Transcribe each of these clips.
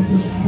Everyone,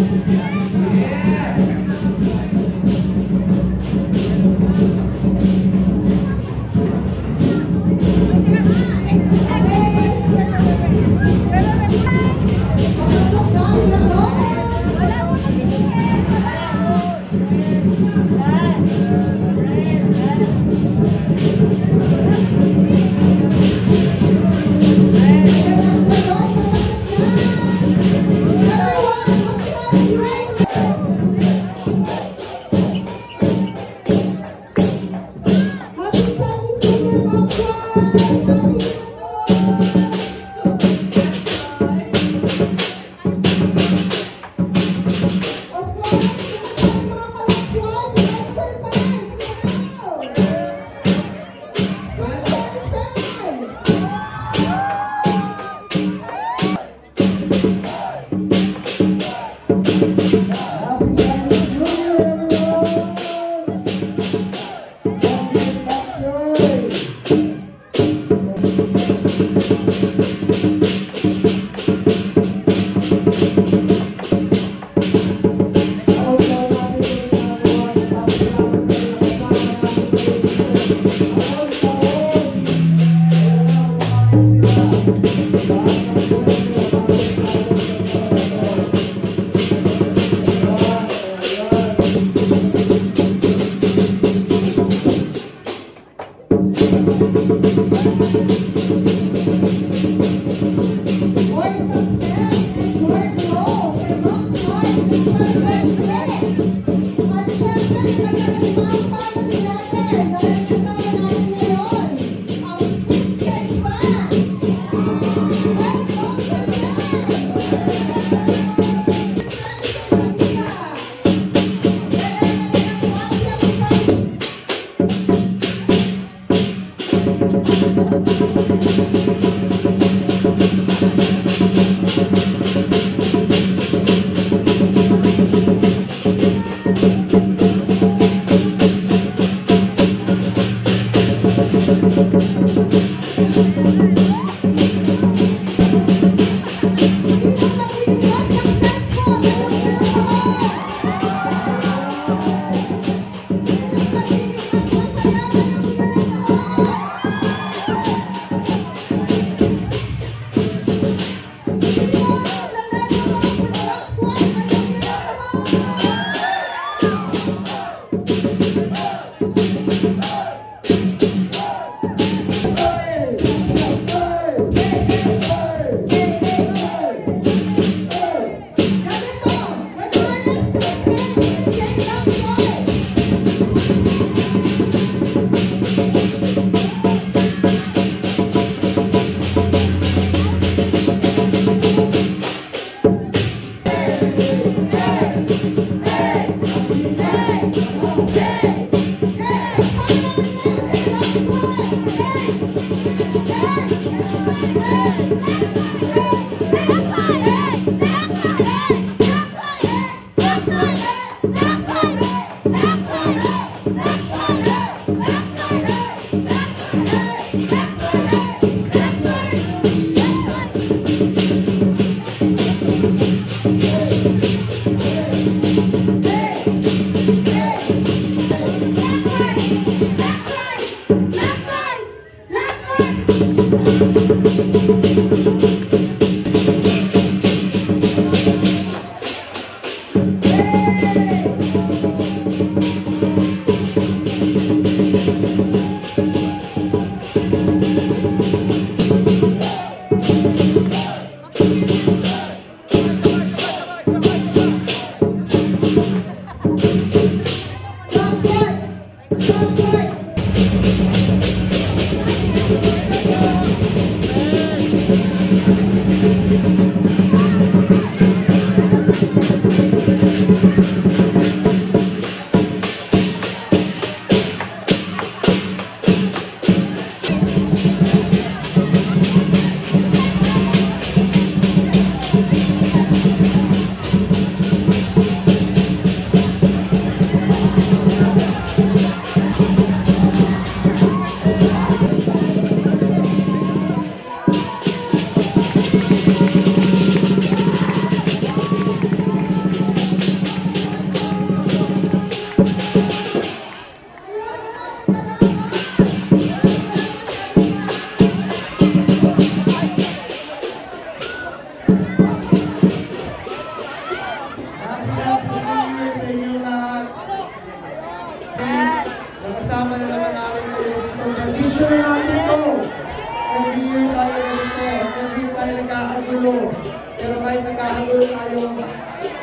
patuloy tayong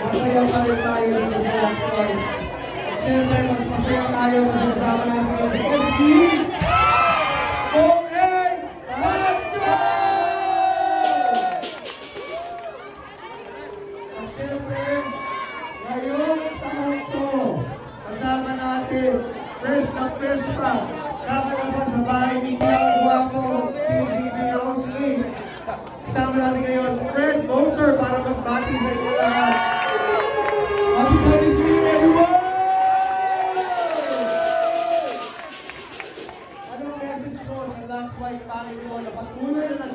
masaya pa rin tayo dito sa Laksoy. At syempre, mas masaya tayo na kasama natin si SB ON Laksoy! At syempre, ngayong taon ko, kasama natin, first na first pa, kakalabas sa bahay ni Kuya Guapo, PBB Rosely. Kasama natin ngayon, Fred Moser, para magbati sa inyo lahat. Happy Chinese New Year, everyone! Anong message ko sa Lux White family mo na patuloy na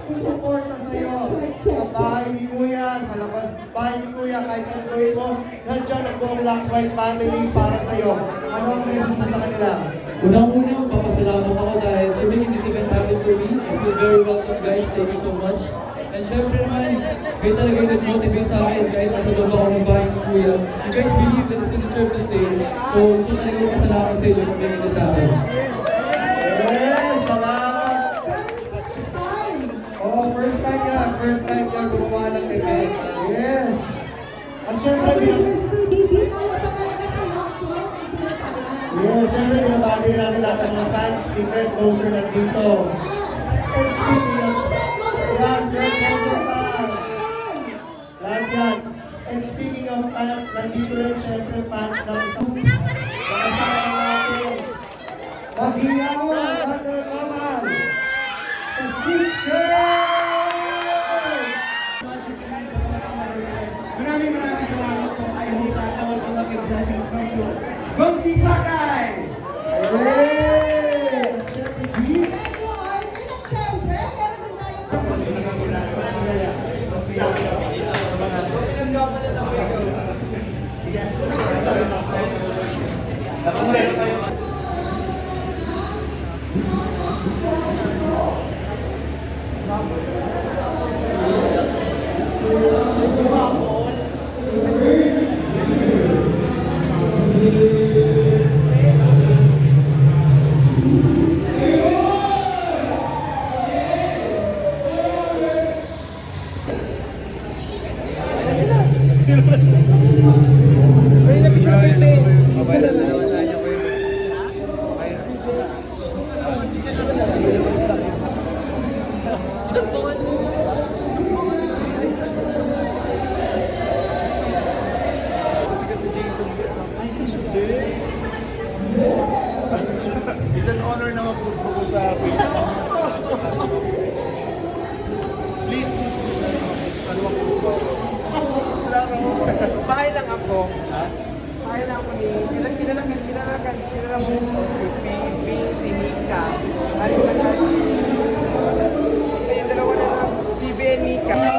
susuporta sa iyo sa bahay ni Kuya, sa labas bahay ni Kuya, kahit ang gawin mo, nandiyan ang buong Lux White family para sa iyo. Anong message mo sa kanila? Unang-una, papasalamat ako dahil to make this event happen for me. I feel very welcome, guys. Thank you so much. And syempre naman, kayo talaga yung nag-motivate sa akin kahit nasa loob ako ng bahay ni Kuya. You guys believe that I still deserve to stay. So talaga yung pasalamat sa inyo kung ganito sa akin. Yes, salamat! Oh, first time niya gumawa ng event. Yes! At syempre, yes, syempre, binabati natin lahat ng mga fans ni Fred Moser nandito. And speaking of, yan, Fred Moser fans. Lahat yan. And speaking of fans, nandito rin syempre fans ng nakasama natin. Maghiyawan, Battle Kamal, sa Sixers! Maraming salamat po. I hope that all the lucky blessings come to us. Gomsi Pakay! Hey! Syempre, G! It's an honor na mag-post ko sa page. Please, ano mag-post ko? Bahay lang ako. Bahay lang ako ni... Kilala mo ko si Phoebe, si Nika. Ano ba na si... Yung dalawa na Phoebe and Nika.